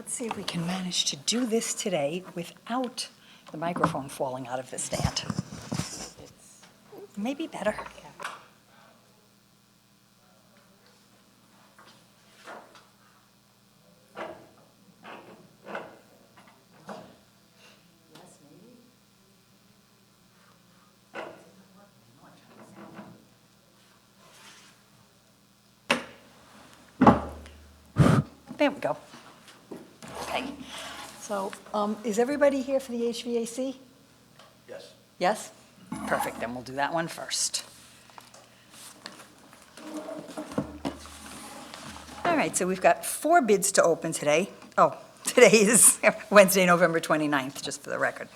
Let's see if we can manage to do this today without the microphone falling out of the stand. Maybe better. There we go. Okay. So, is everybody here for the HVAC? Yes. Yes? Perfect, then we'll do that one first. All right, so we've got 4 bids to open today. Oh, today is Wednesday, November 29th, just for the record.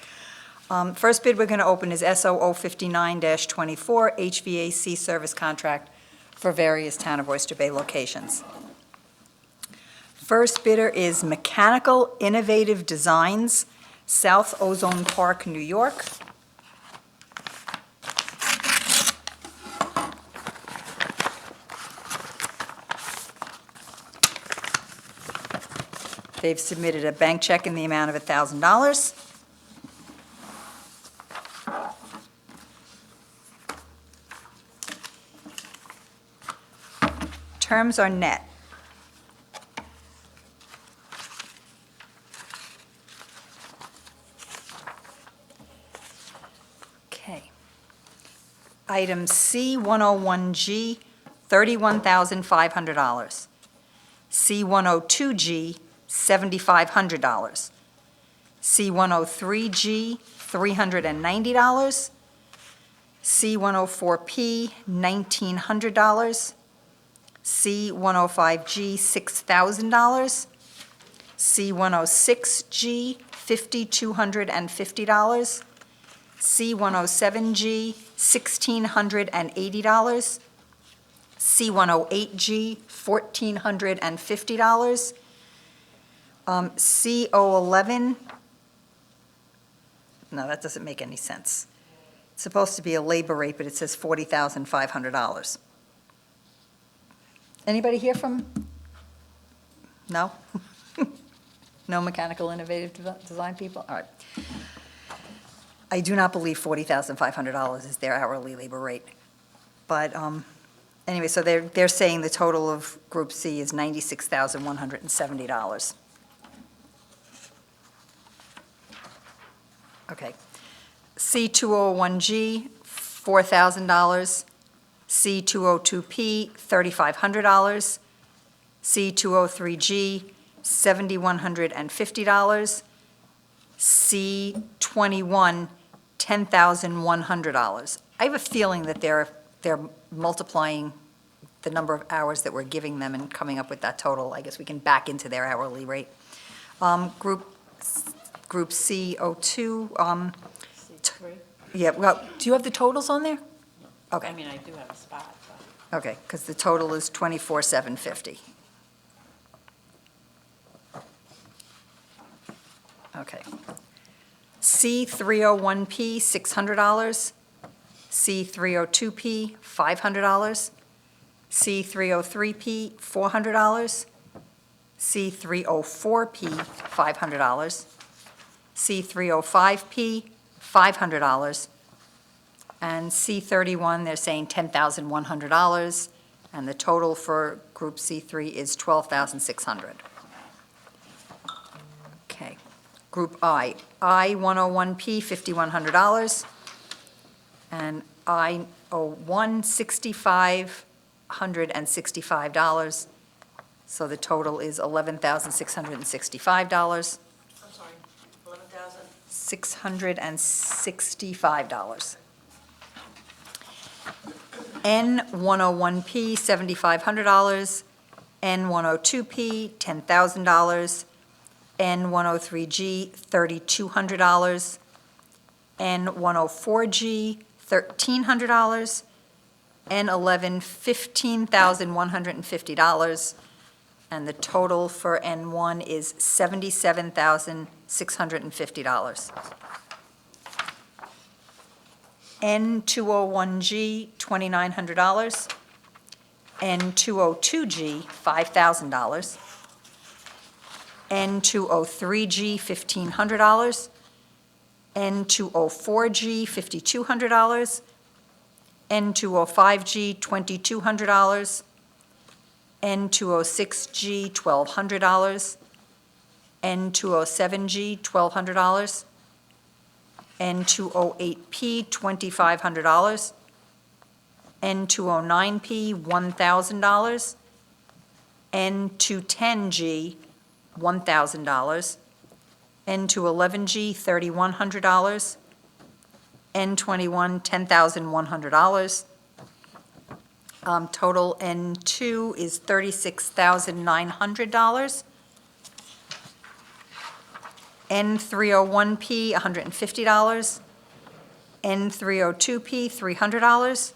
First bid we're going to open is SO 059-24 HVAC service contract for various Town of Oyster Bay locations. First bidder is Mechanical Innovative Designs, South Ozone Park, New York. They've submitted a bank check in the amount of $1,000. Terms are net. Okay. Item C101G, $31,500. C102G, $7,500. C103G, $390. C104P, $1,900. C105G, $6,000. C106G, $5,250. C107G, $1,680. C108G, $1,450. C011, no, that doesn't make any sense. It's supposed to be a labor rate, but it says $40,500. Anybody here from, no? No mechanical innovative design people? All right. I do not believe $40,500 is their hourly labor rate. But anyway, so they're saying the total of Group C is $96,170. Okay. C201G, $4,000. C202P, $3,500. C203G, $7,150. C21, $10,100. I have a feeling that they're multiplying the number of hours that we're giving them and coming up with that total. I guess we can back into their hourly rate. Group C02. C3? Yeah, well, do you have the totals on there? Okay. I mean, I do have a spot, but. Okay, because the total is $24,750. Okay. C301P, $600. C302P, $500. C303P, $400. C304P, $500. C305P, $500. And C31, they're saying $10,100, and the total for Group C3 is $12,600. Okay. Group I101P, $5,100, and I01, $6,565, so the total is $11,665. I'm sorry, 11,000? $665. N101P, $7,500. N102P, $10,000. N103G, $3,200. N104G, $1,300. N11, $15,150. And the total for N1 is $77,650. N201G, $2,900. N202G, $5,000. N203G, $1,500. N204G, $5,200. N205G, $2,200. N206G, $1,200. N207G, $1,200. N208P, $2,500. N209P, $1,000. N210G, $1,000. N211G, $3,100. N21, $10,100. Total N2 is $36,900. N301P, $150. N302P, $300.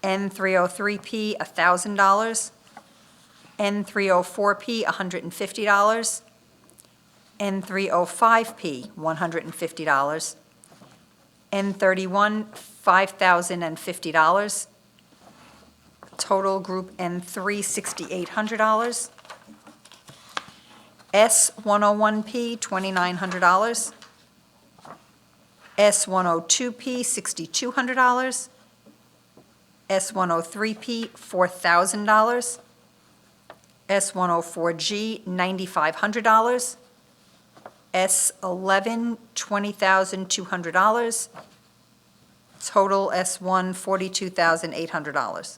N303P, $1,000. N304P, $150. N305P, $150. N31, $5,050. Total Group N3, $6,800. S101P, $2,900. S102P, $6,200. S103P, $4,000. S104G, $9,500. S11, $20,200. Total S1, $42,800.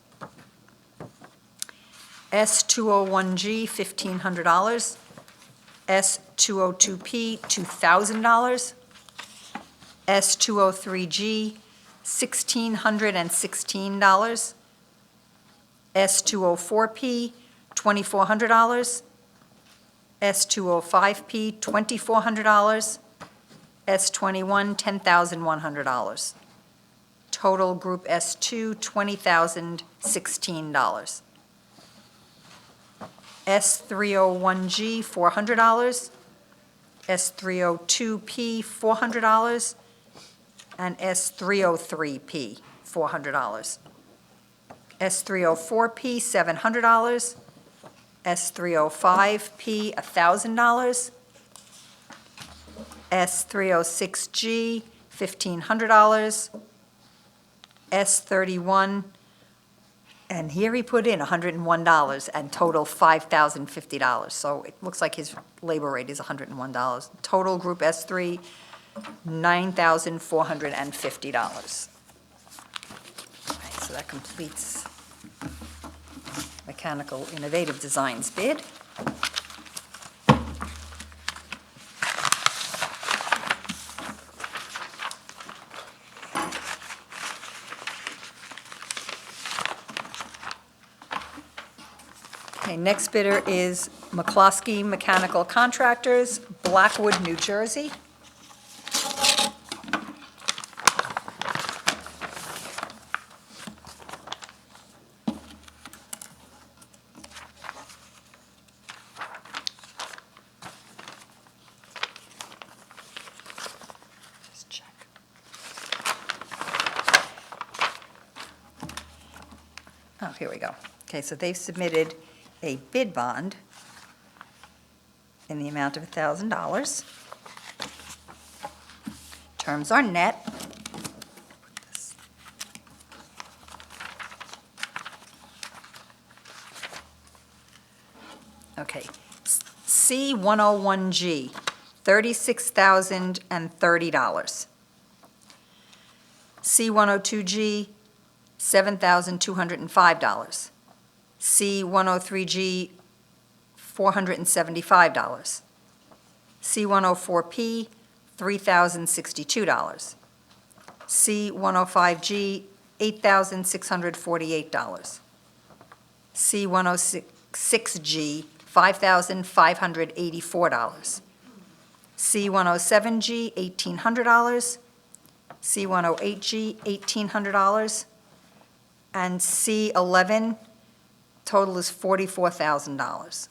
S201G, $1,500. S202P, $2,000. S203G, $1,616. S204P, $2,400. S205P, $2,400. S21, $10,100. Total Group S2, $20,016. S301G, $400. S302P, $400. And S303P, $400. S304P, $700. S305P, $1,000. S306G, $1,500. S31, and here he put in $101 and total $5,050. So it looks like his labor rate is $101. Total Group S3, $9,450. So that completes Mechanical Innovative Designs bid. Okay, next bidder is McCloskey Mechanical Contractors, Blackwood, New Jersey. Just check. Oh, here we go. Okay, so they've submitted a bid bond in the amount of $1,000. Terms are net. Okay, C101G, $36,030. C102G, $7,205. C103G, $475. C104P, $3,062. C105G, $8,648. C106G, $5,584. C107G, $1,800. C108G, $1,800. And C11, total is $44,000.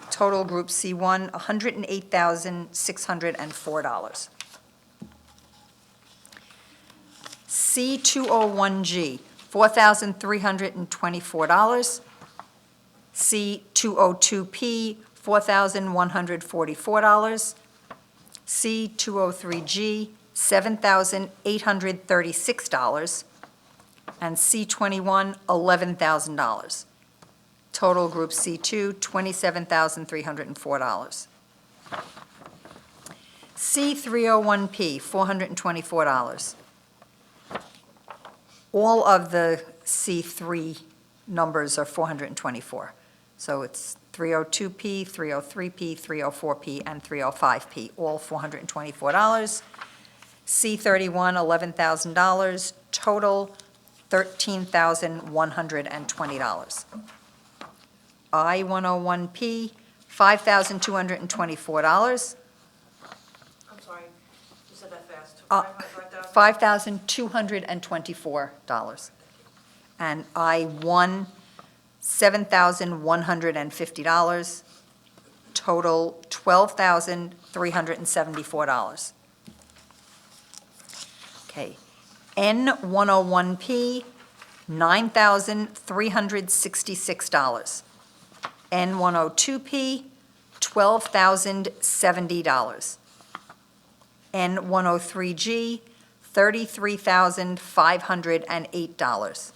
Total Group C1, $108,604. C201G, $4,324. C202P, $4,144. C203G, $7,836. And C21, $11,000. Total Group C2, $27,304. C301P, $424. All of the C3 numbers are 424. So it's 302P, 303P, 304P, and 305P, all $424. C31, $11,000. Total, $13,120. I101P, $5,224. I'm sorry, you said that fast. Uh, 5,000? $5,224. And I1, $7,150. Total, $12,374. Okay. N101P, $9,366. N102P, $12,070. N103G, $33,508.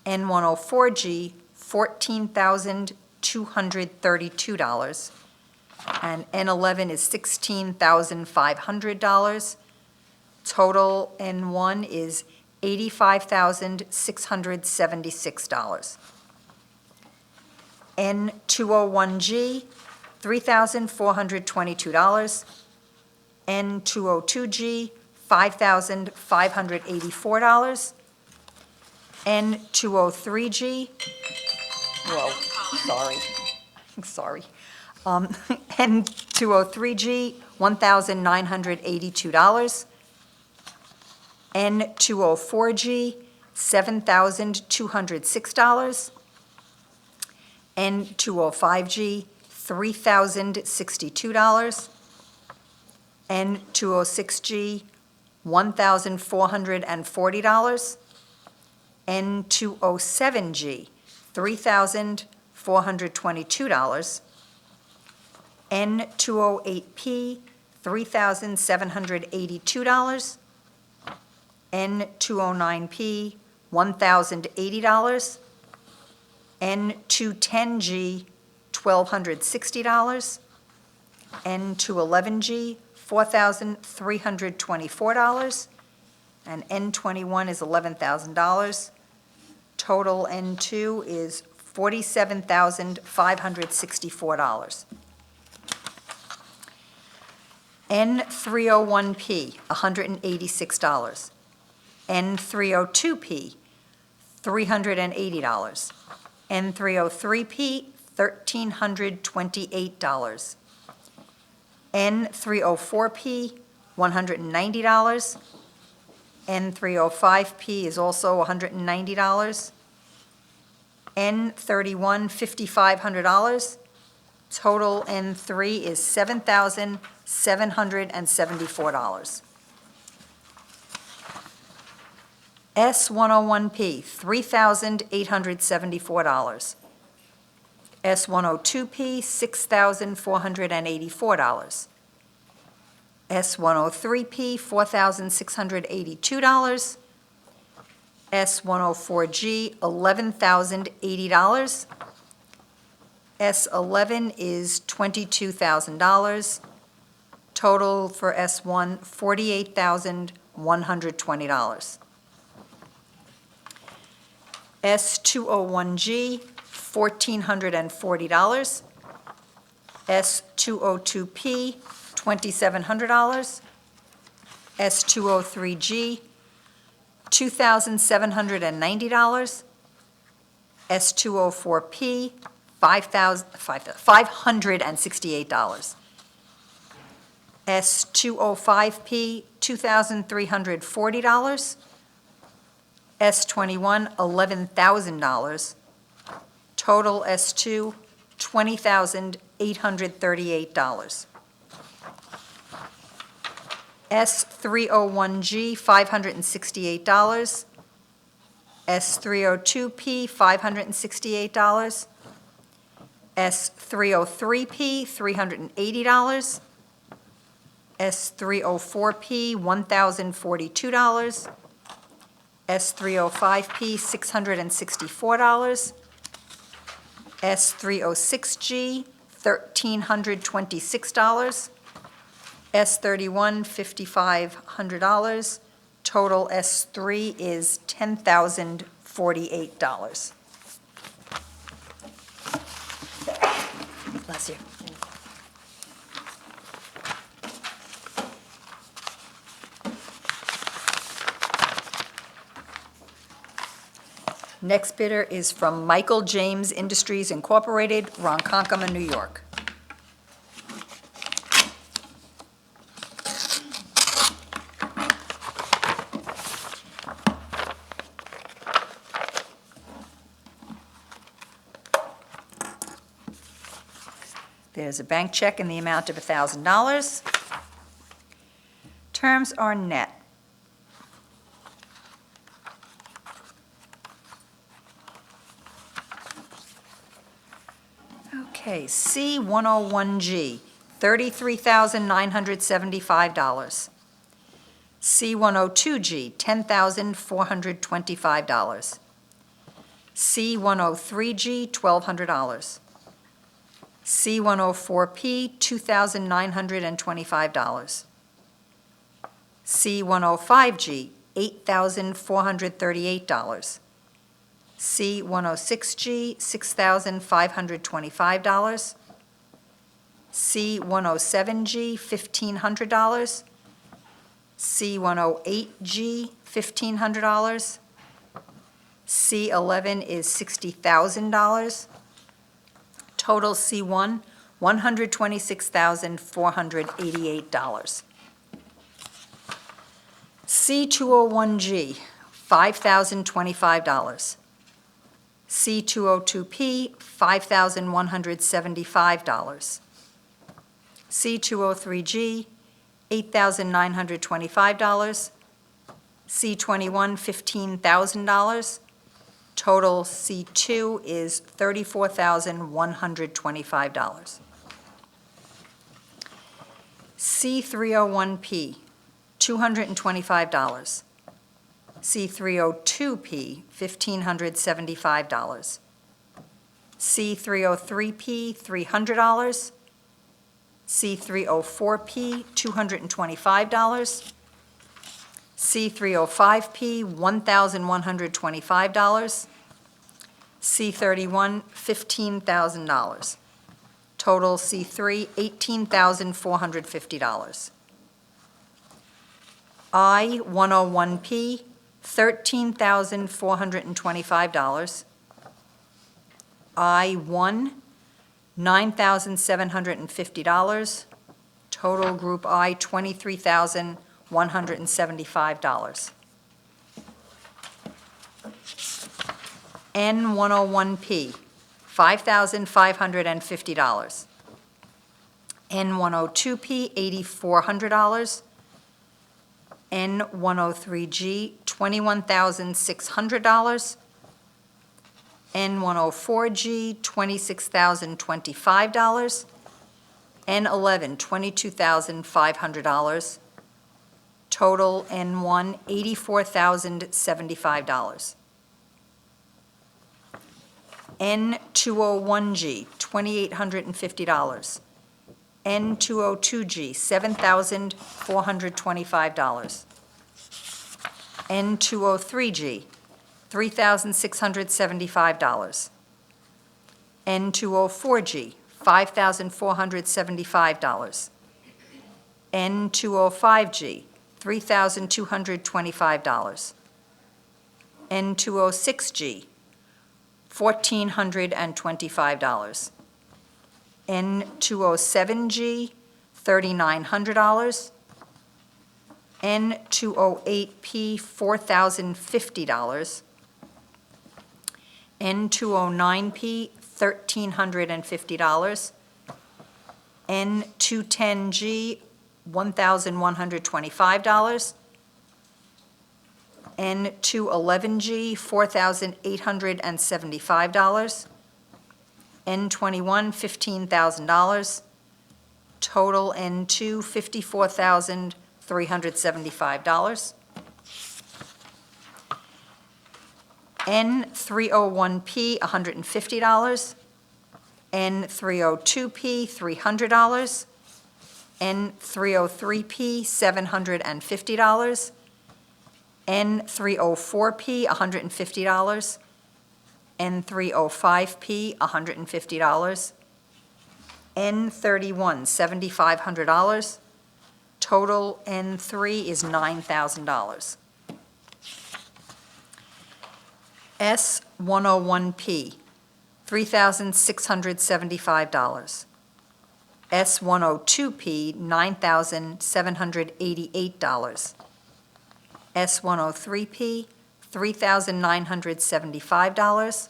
N104G, $14,232. And N11 is $16,500. Total N1 is $85,676. N201G, $3,422. N202G, $5,584. N203G, whoa, sorry. N203G, $1,982. N204G, $7,206. N205G, $3,062. N206G, $1,440. N207G, $3,422. N208P, $3,782. N209P, $1,080. N210G, $1,260. N211G, $4,324. And N21 is $11,000. Total N2 is $47,564. N301P, $186. N302P, $380. N303P, $1,328. N304P, $190. N305P is also $190. N31, $5,500. Total N3 is $7,774. S101P, $3,874. S102P, $6,484. S103P, $4,682. S104G, $11,080. S11 is $22,000. Total for S1, $48,120. S201G, $1,440. S202P, $2,700. S203G, $2,790. S204P, $568. S205P, $2,340. S21, $11,000. Total S2, $20,838. S301G, $568. S302P, $568. S303P, $380. S304P, $1,042. S305P, $664. S306G, $1,326. S31, $5,500. Total S3 is $10,048. Bless you. Next bidder is from Michael James Industries Incorporated, Ronkonkoma, New York. There's a bank check in the amount of $1,000. Terms are net. Okay, C101G, $33,975. C102G, $10,425. C103G, $1,200. C104P, $2,925. C105G, $8,438. C106G, $6,525. C107G, $1,500. C108G, $1,500. C11 is $60,000. Total C1, $126,488. C201G, $5,025. C202P, $5,175. C203G, $8,925. C21, $15,000. Total C2 is $34,125. C301P, $225. C302P, $1,575. C303P, $300. C304P, $225. C305P, $1,125. C31, $15,000. Total C3, $18,450. I101P, $13,425. I1, $9,750. Total Group I, $23,175. N101P, $5,550. N102P, $8,400. N103G, $21,600. N104G, $26,025. N11, $22,500. Total N1, $84,075. N201G, $2,850. N202G, $7,425. N203G, $3,675. N204G, $5,475. N205G, $3,225. N206G, $1,425. N207G, $3,900. N208P, $4,050. N209P, $1,350. N210G, $1,125. N211G, $4,875. N21, $15,000. Total N2, $54,375. N301P, $150. N302P, $300. N303P, $750. N304P, $150. N305P, $150. N31, $7,500. Total N3 is $9,000. S101P, $3,675. S102P, $9,788. S103P, $3,975.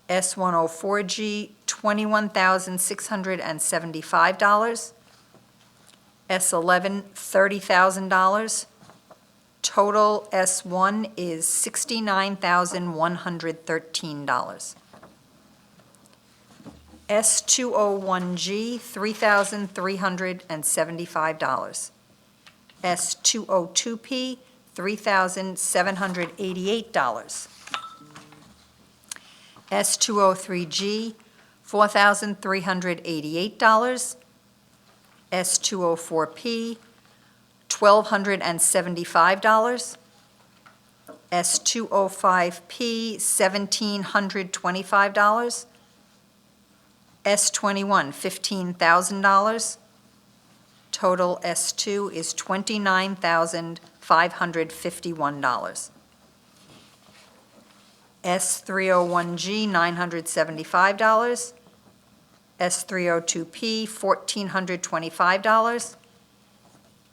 S104G, $21,675. S11, $30,000. Total S1 is $69,113. S201G, $3,375. S202P, $3,788. S203G, $4,388. S204P, $1,275. S205P, $1,725. S21, $15,000. Total S2 is $29,551. S301G, $975. S302P, $1,425.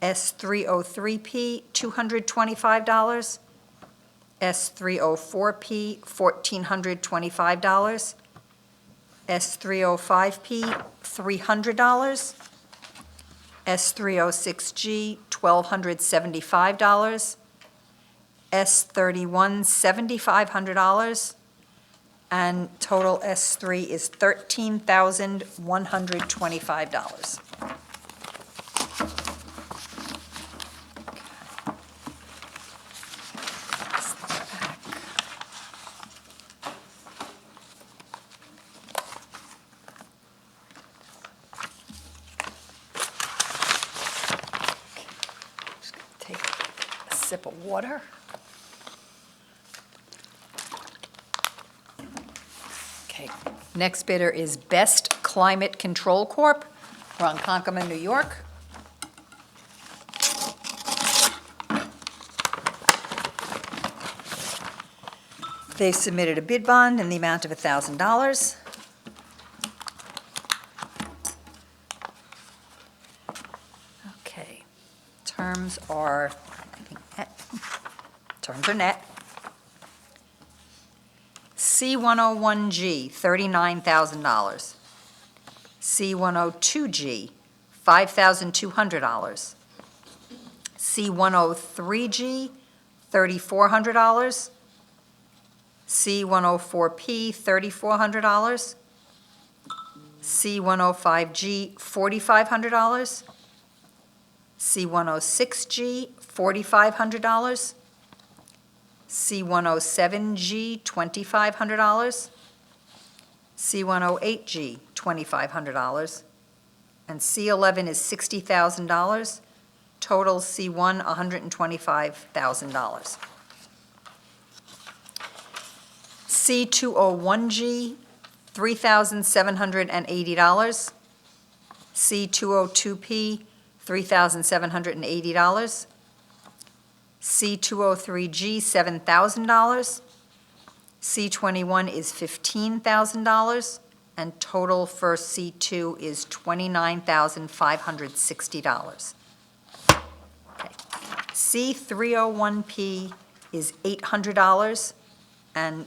S303P, $225. S304P, $1,425. S305P, $300. S306G, $1,275. S31, $7,500. And total S3 is $13,125. Just gonna take a sip of water. Okay, next bidder is Best Climate Control Corp. Ronkonkoma, New York. They submitted a bid bond in the amount of $1,000. Okay, terms are, I think, net. Terms are net. C101G, $39,000. C102G, $5,200. C103G, $3,400. C104P, $3,400. C105G, $4,500. C106G, $4,500. C107G, $2,500. C108G, $2,500. And C11 is $60,000. Total C1, $125,000. C201G, $3,780. C202P, $3,780. C203G, $7,000. C21 is $15,000, and total for C2 is $29,560. Okay. C301P is $800, and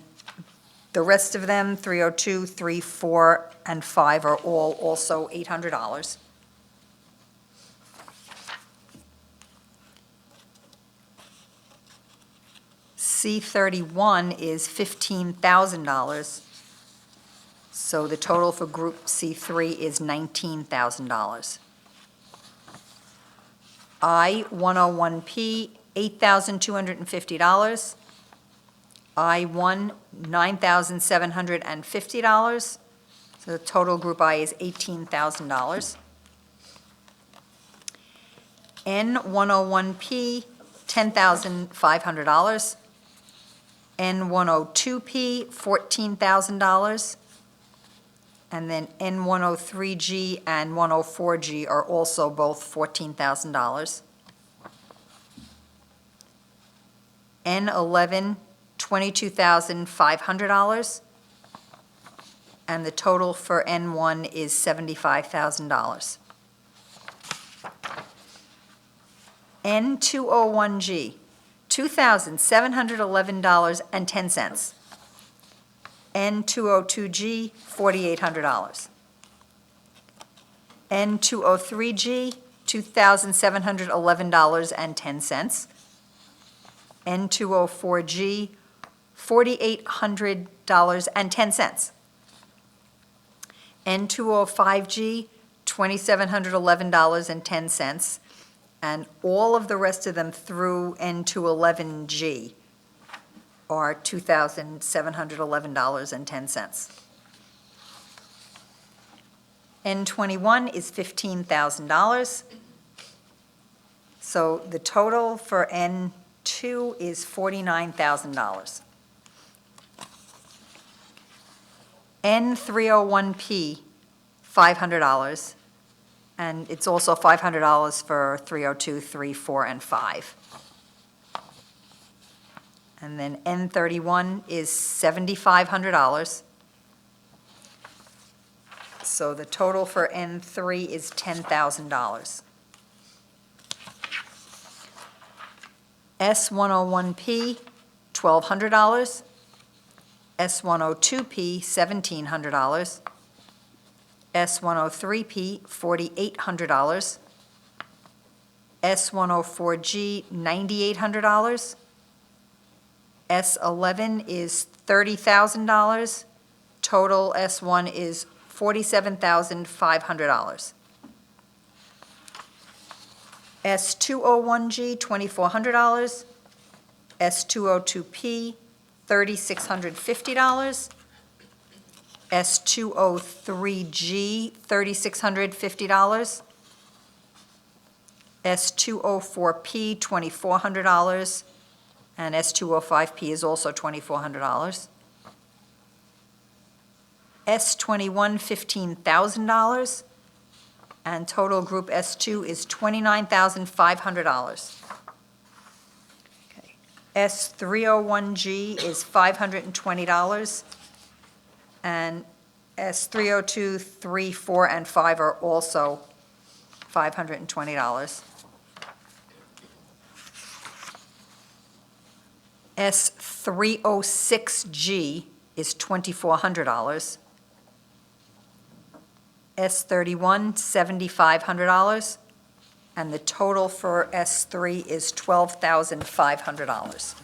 the rest of them, 302, 3, 4, and 5, are all also $800. C31 is $15,000, So the total for Group C3 is $19,000. I-101P, $8,250. I-1, $9,750. So the total Group I is $18,000. N-101P, $10,500. N-102P, $14,000. And then N-103G and 104G are also both $14,000. N-11, $22,500. And the total for N-1 is $75,000. N-201G, $2,711.10. N-202G, $4,800. N-203G, $2,711.10. N-204G, $4,800.10. N-205G, $2,711.10. And all of the rest of them through N-211G are $2,711.10. N-21 is $15,000. So the total for N-2 is $49,000. N-301P, $500. And it's also $500 for 302, 3, 4, and 5. And then N31 is $7,500. So the total for N3 is $10,000. S101P, $1,200. S102P, $1,700. S103P, $4,800. S104G, $9,800. S11 is $30,000. Total S1 is $47,500. S201G, $2,400. S202P, $3,650. S203G, $3,650. S204P, $2,400. And S205P is also $2,400. S21, $15,000. And total Group S2 is $29,500. Okay. S301G is $520. And S302, 3, 4, and 5 are also $520. S306G is $2,400. S31, $7,500. And the total for S3 is $12,500.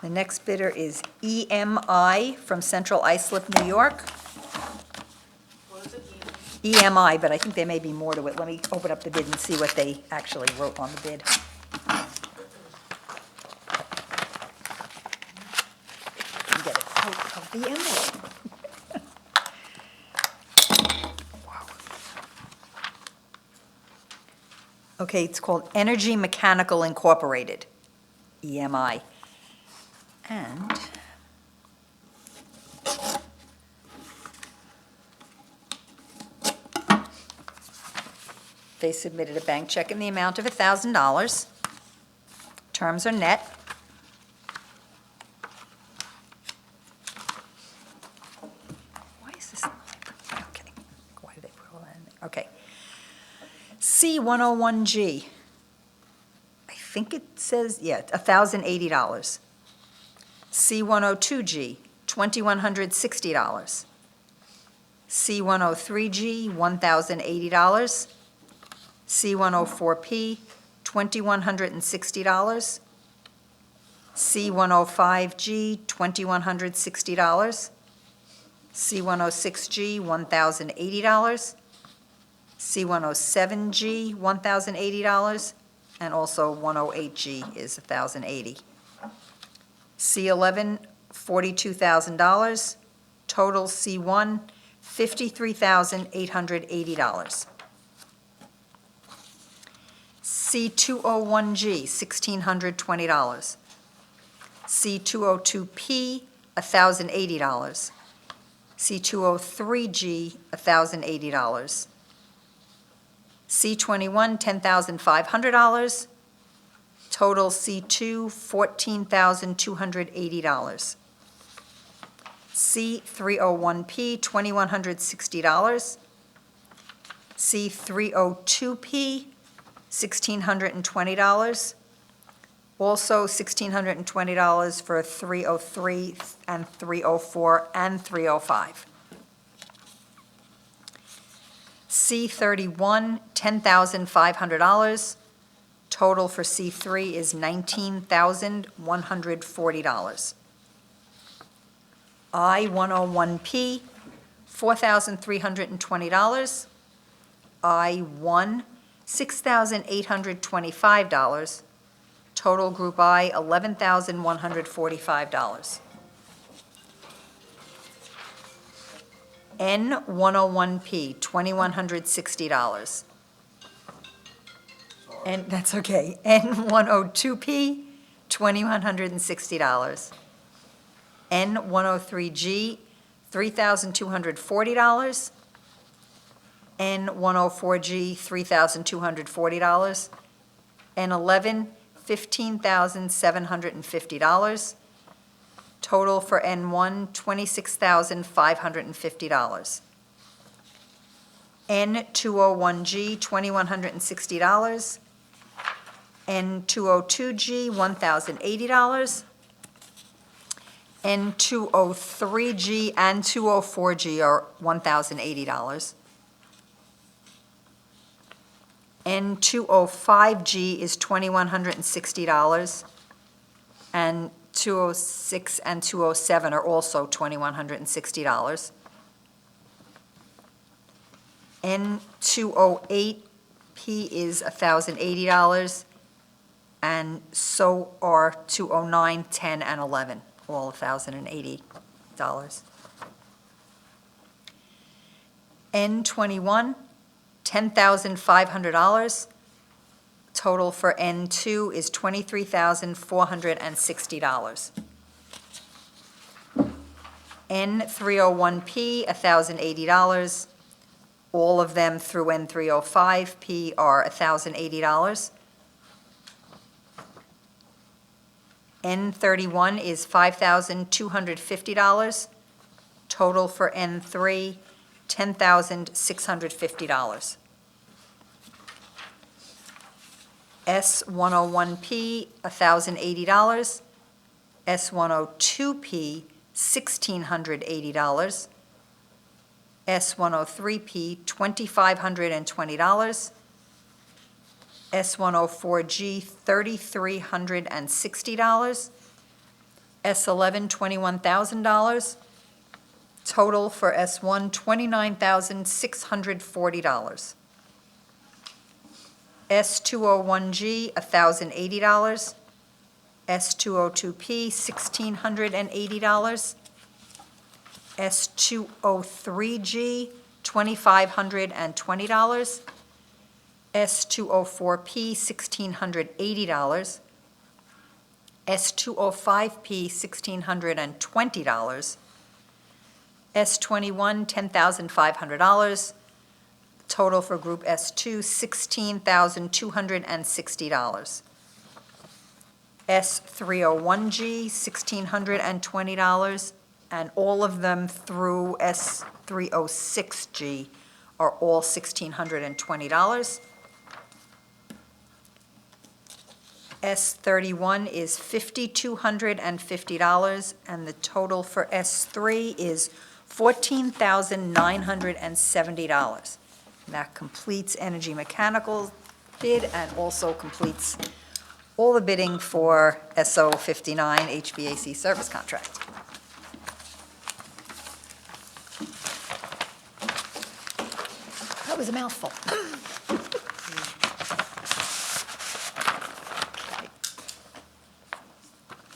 The next bidder is EMI from Central Islip, New York. What is it? EMI, but I think there may be more to it. Let me open up the bid and see what they actually wrote on the bid. And get it out of the envelope. Wow. Okay, it's called Energy Mechanical Incorporated, EMI. And they submitted a bank check in the amount of $1,000. Terms are net. Why is this? Okay. Why did they put all that in there? Okay. C101G. I think it says, yeah, $1,080. C102G, $2,160. C-103G, $1,080. C-104P, $2,160. C-105G, $2,160. C-106G, $1,080. C-107G, $1,080, and also 108G is $1,080. C-11, $42,000. Total C-1, $53,880. C-201G, $1,620. C-202P, $1,080. C-203G, $1,080. C-21, $10,500. Total C-2, $14,280. C-301P, $2,160. C-302P, $1,620. Also $1,620 for 303 and 304 and 305. C-31, $10,500. Total for C-3 is $19,140. I-101P, $4,320. I-1, $6,825. Total Group I, $11,145. N-101P, $2,160. And that's okay. N-102P, $2,160. N-103G, $3,240. N-104G, $3,240. N-11, $15,750. Total for N1, $26,550. N201G, $2,160. N202G, $1,080. N203G and 204G are $1,080. N205G is $2,160, and 206 and 207 are also $2,160. N208P is $1,080, and so are 209, 10, and 11, all $1,080. N21, $10,500. Total for N2 is $23,460. N301P, $1,080. All of them through N305P are $1,080. N31 is $5,250. Total for N3, $10,650. S101P, $1,080. S102P, $1,680. S103P, $2,520. S104G, $3,360. S11, $21,000. Total for S1, $29,640. S201G, $1,080. S202P, $1,680. S203G, $2,520. S204P, $1,680. S205P, $1,620. S21, $10,500. Total for Group S2, $16,260. S301G, $1,620, and all of them through S306G are all $1,620. S31 is $5,250, and the total for S3 is $14,970. That completes Energy Mechanical's bid and also completes all the bidding for SO 59 HVAC service contract. That was a mouthful.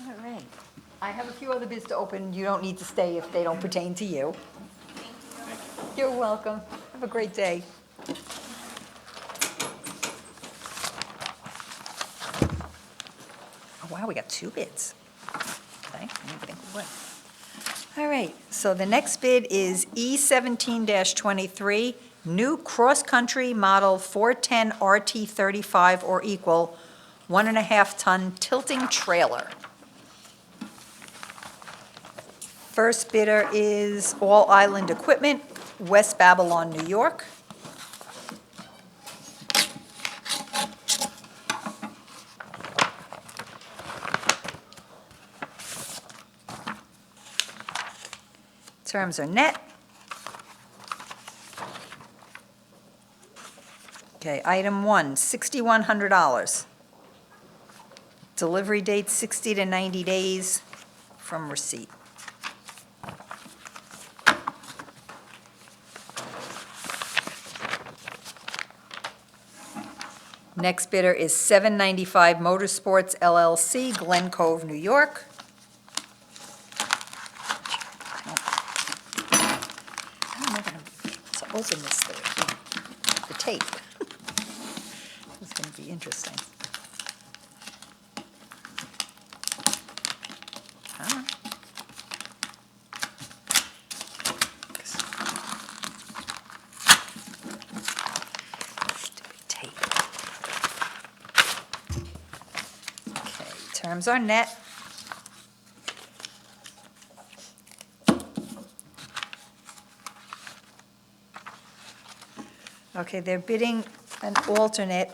All right. I have a few other bids to open. You don't need to stay if they don't pertain to you. You're welcome. Have a great day. Oh, wow, we got 2 bids. Okay, I didn't think we would. All right, so the next bid is E17-23, new cross-country model 410 RT35 or equal, 1.5-ton tilting trailer. First bidder is All Island Equipment, West Babylon, New York. Terms are net. Okay, item 1, $6,100. Delivery date 60 to 90 days from receipt. Next bidder is 795 Motorsports LLC, Glen Cove, New York. I don't know if I'm to open this thing, the tape. This is going to be interesting. Huh? Stupid tape. Okay, terms are net. Okay, they're bidding an alternate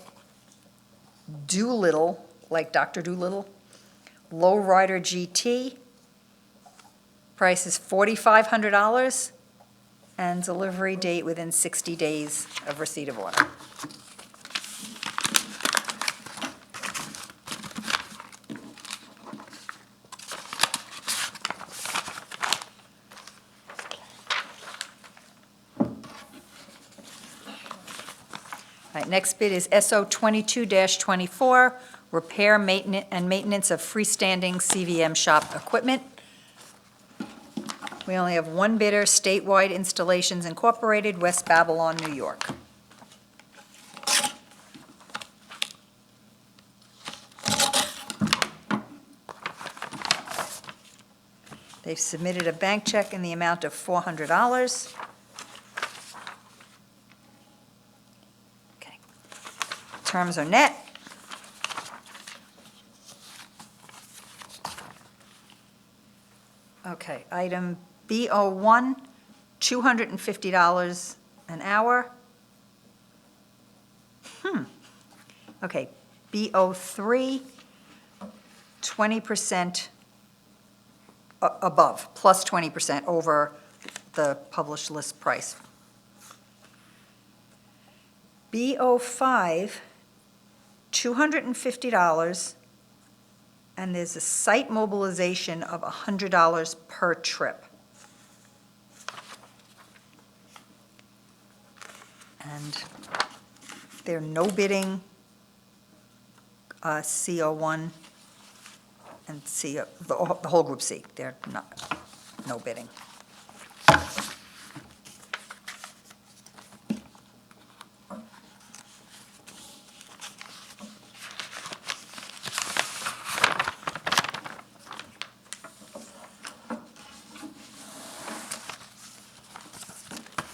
Doolittle, like Dr. Doolittle, Lowrider GT. Price is $4,500, and delivery date within 60 days of receipt of order. All right, next bid is SO 22-24, repair, maintenance of freestanding CVM shop equipment. We only have one bidder, Statewide Installations Incorporated, West Babylon, New York. They've submitted a bank check in the amount of $400. Okay. Terms are net. Okay, item B01, $250 an hour. Okay, B03, 20% above, plus 20% over the published list price. B05, $250, and there's a site mobilization of $100 per trip. And they're no bidding, CO1 and C, the whole group C, they're not, no bidding.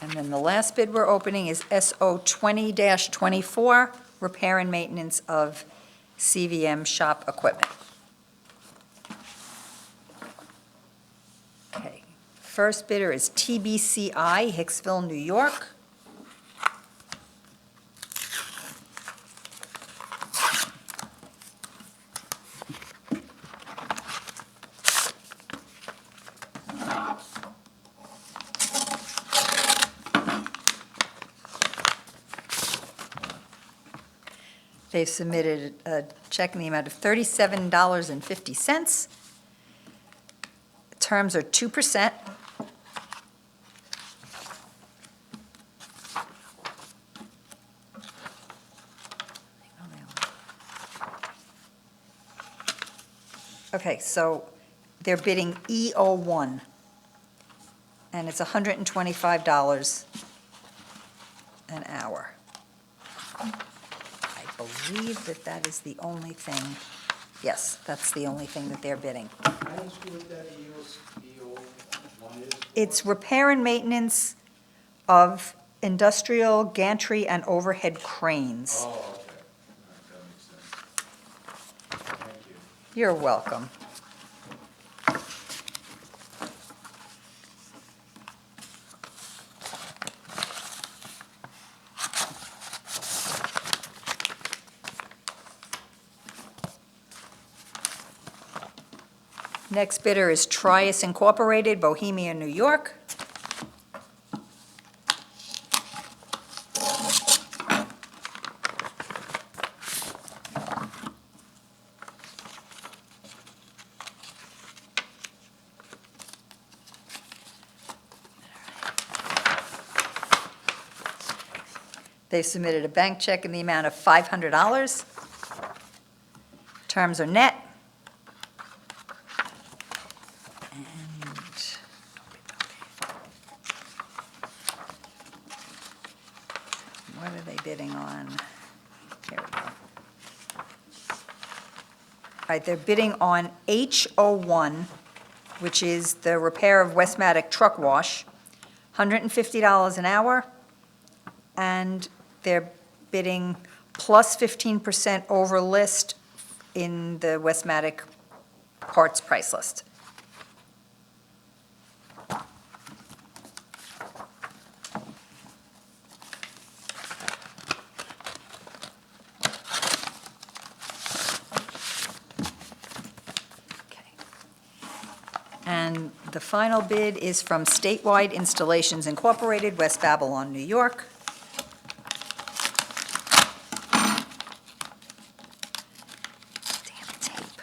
And then the last bid we're opening is SO 20-24, repair and maintenance of CVM shop equipment. Okay, first bidder is TBCI, Hicksville, New York. They've submitted a check in the amount of $37.50. Terms are 2%. Okay, so they're bidding E01, and it's $125 an hour. I believe that that is the only thing, yes, that's the only thing that they're bidding. Can I ask you what that EO1 is? It's repair and maintenance of industrial gantry and overhead cranes. Oh, okay. All right, that makes sense. Thank you. You're welcome. Next bidder is Trias Incorporated, Bohemia, New York. They submitted a bank check in the amount of $500. Terms are net. And what are they bidding on? Here we go. All right, they're bidding on H01, which is the repair of Westmatic truck wash, $150 an hour, and they're bidding plus 15% over list in the Westmatic parts price list. And the final bid is from Statewide Installations Incorporated, West Babylon, New York. Damn tape.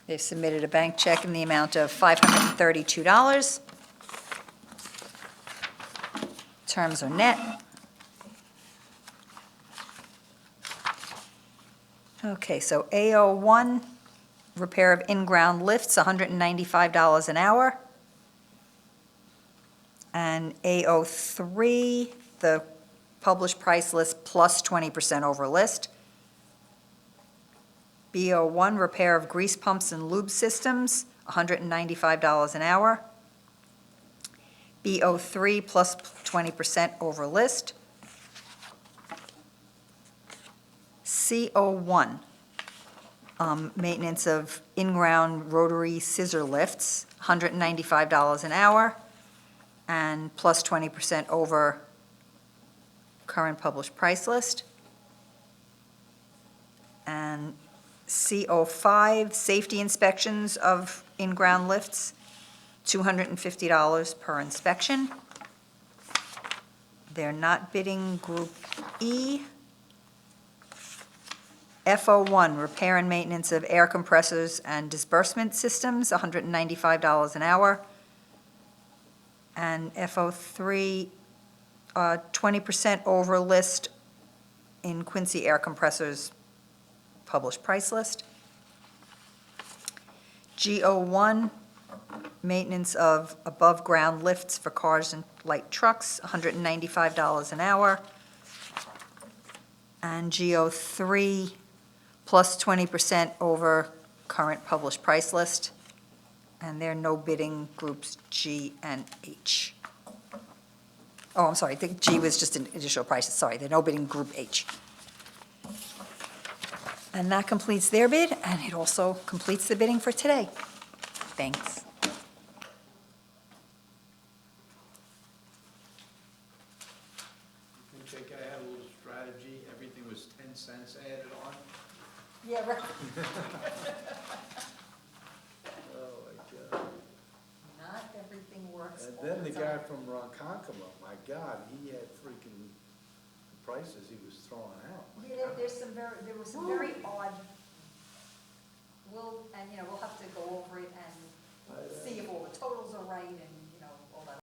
They've submitted a bank check in the amount of $532. Terms are net. Okay, so AO1, repair of in-ground lifts, $195 an hour. And AO3, the published price list plus 20% over list. BO1, repair of grease pumps and lube systems, $195 an hour. BO3 plus 20% over list. CO1, maintenance of in-ground rotary scissor lifts, $195 an hour, and plus 20% over current published price list. And CO5, safety inspections of in-ground lifts, $250 per inspection. They're not bidding Group E. FO1, repair and maintenance of air compressors and disbursement systems, $195 an hour. And FO3, 20% over list in Quincy air compressors published price list. GO1, maintenance of above-ground lifts for cars and light trucks, $195 an hour. And GO3, plus 20% over current published price list, and they're no bidding groups G and H. Oh, I'm sorry, I think G was just an additional prices, sorry, they're no bidding Group H. And that completes their bid, and it also completes the bidding for today. Thanks. Okay, I had a little strategy, everything was 10 cents added on. Yeah, right. Oh, my God. Not everything works And all then the the guy time. from Ronkonkoma, my God, he had freaking prices he was throwing out. There were some very odd